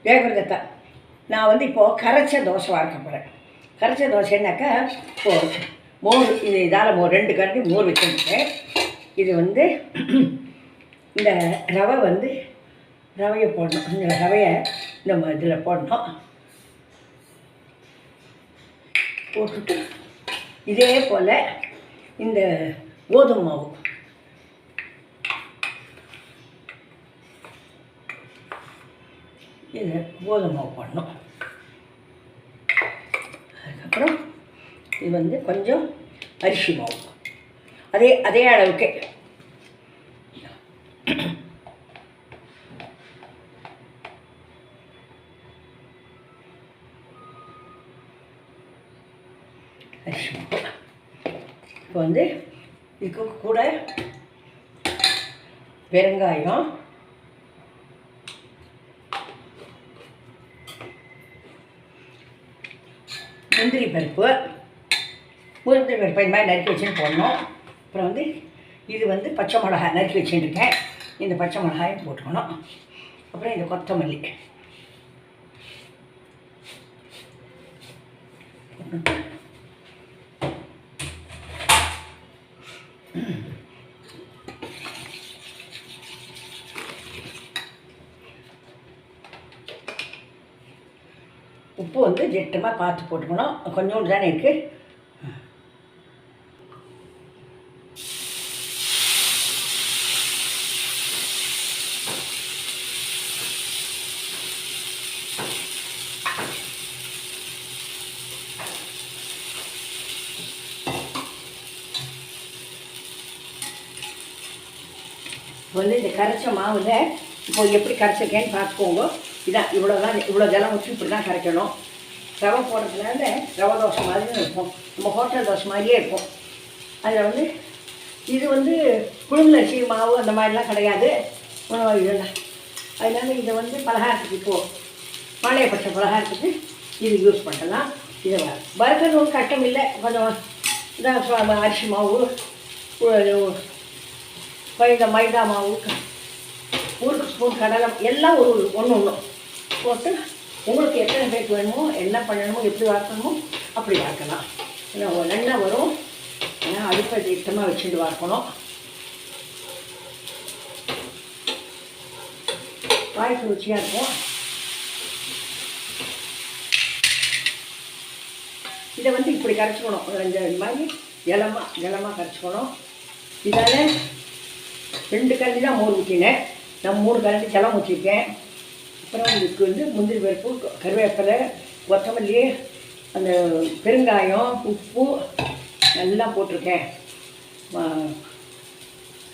ஜெயகுருதத்தா. நான் வந்து இப்போது கரைச்ச தோசை வார்க்க போகிறேன். கரைச்ச தோசைன்னாக்கா இப்போது மோர், இது இதால் ரெண்டு கரண்டி மோர் வச்சுருக்கேன். இது வந்து இந்த ரவை வந்து ரவையை போடணும். இந்த ரவையை இந்த இதில் போடணும். போட்டுட்டு இதே போல் இந்த கோதுமை மாவு இது கோதுமை மாவு போடணும். அதுக்கப்புறம் இது வந்து கொஞ்சம் அரிசி மாவு அதே அளவுக்கு. அரிசி மாவு இப்போ வந்து இதுக்கு கூட பெருங்காயம், முந்திரி பருப்பு இந்த மாதிரி நறுக்கி வச்சுன்னு போடணும். அப்புறம் வந்து இது வந்து பச்சை மிளகாய் நறுக்கி வச்சுருக்கேன். இந்த பச்சை மிளகாயும் போட்டுக்கணும். அப்புறம் இந்த கொத்தமல்லி உப்பு வந்து திட்டமாக பார்த்து போட்டுக்கணும். கொஞ்சோண்டு தானே இருக்குது. வந்து இந்த கரைச்ச மாவில் இப்போ எப்படி கரைச்சிருக்கேன்னு பார்த்துக்கோங்க. இதான் இவ்வளோ ஜலம் வச்சு இப்படி தான் கரைக்கணும். ரவை போடுறதுனால ரவை தோசை மாதிரி இருக்கும். நம்ம ஹோட்டல் தோசை மாதிரியே இருக்கும். அதில் வந்து இது வந்து புழுங்கலரிசி மாவு அந்த மாதிரிலாம் கிடையாது, உணவு இதெல்லாம். அதனால் இதை வந்து பலகாரத்துக்கு இப்போது மாலையப்பட்ட பலகாரத்துக்கு இது யூஸ் பண்ணலாம். இதை வறுக்கிறது ஒன்றும் கஷ்டம் இல்லை. கொஞ்சம் இதான் அரிசி மாவு, இந்த மைதா மாவு, ஒரு ஸ்பூன் கடலை எல்லாம் ஒன்று போட்டு உங்களுக்கு எத்தனை பேருக்கு வேணுமோ என்ன பண்ணணுமோ எப்படி வார்க்கணுமோ அப்படி வார்க்கலாம். நல்லா வரும். ஆனால் அடுப்பை திட்டமாக வச்சுட்டு வார்க்கணும். வாய்க்கு ருச்சியாக இருக்கும். இதை வந்து இப்படி கரைச்சிக்கணும். இந்த மாதிரி ஜலமாக கரைச்சிக்கணும். இதால் 2 கரண்டி தான் மோர் ஊற்றினேன். நான் 3 கரண்டி ஜலம் ஊற்றிருக்கேன். அப்புறம் இதுக்கு வந்து முந்திரி பருப்பு, கருவேப்பிலை, கொத்தமல்லி, அந்த பெருங்காயம், உப்பு எல்லாம் போட்டிருக்கேன்.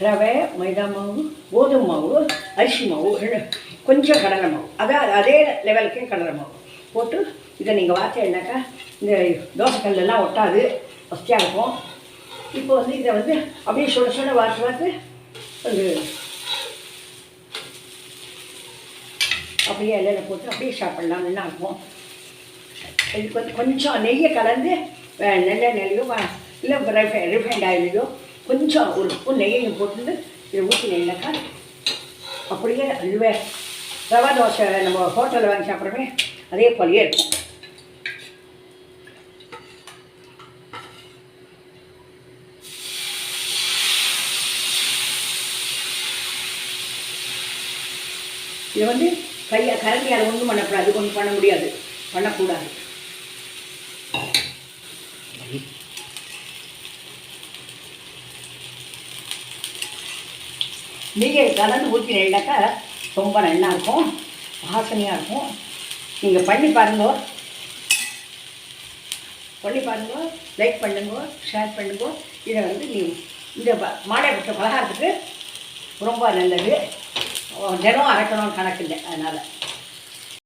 ரவை, மைதா மாவு, கோதுமை மாவு, அரிசி மாவு, கொஞ்சம் கடலை மாவு, அதே லெவலுக்கே கடலை மாவு போட்டு இதை நீங்கள் வார்த்தீங்கன்னாக்கா இந்த தோசைக்கல்லாம் ஒட்டாது, வசதியாக இருக்கும். இப்போ வந்து இதை வந்து அப்படியே சுட வார்த்து ஒரு அப்படியே இலையில் போட்டு அப்படியே சாப்பிட்லாம். நல்லா இருக்கும். இதுக்கு வந்து கொஞ்சம் நெய்யை கலந்து நல்லெண்ணெய்லையோ இல்லை ரிஃபைண்ட் ஆயிலையோ கொஞ்சம் ஒரு ஸ்பூன் நெய்யையும் போட்டு இதை ஊற்றினீங்கன்னாக்கா அப்படியே இதுவே ரவா தோசை நம்ம ஹோட்டலில் வாங்கி சாப்பிட்றோமே அதே போலயே இருக்கும். இது வந்து கரண்டியால் ஒன்றும் பண்ணக்கூடாது, ஒன்றும் பண்ண முடியாது, பண்ணக்கூடாது. நீங்கள் கலந்து ஊற்றினீங்கன்னாக்கா ரொம்ப நல்லா இருக்கும், வாசனையாக இருக்கும். நீங்கள் பண்ணி பாருங்க, லைக் பண்ணுங்க, ஷேர் பண்ணுங்க. இதை வந்து இந்த மாலைப்பட்ட பலகாரத்துக்கு ரொம்ப நல்லது. தினம் அரைக்கணும்னு கணக்கு இல்லை. அதனால்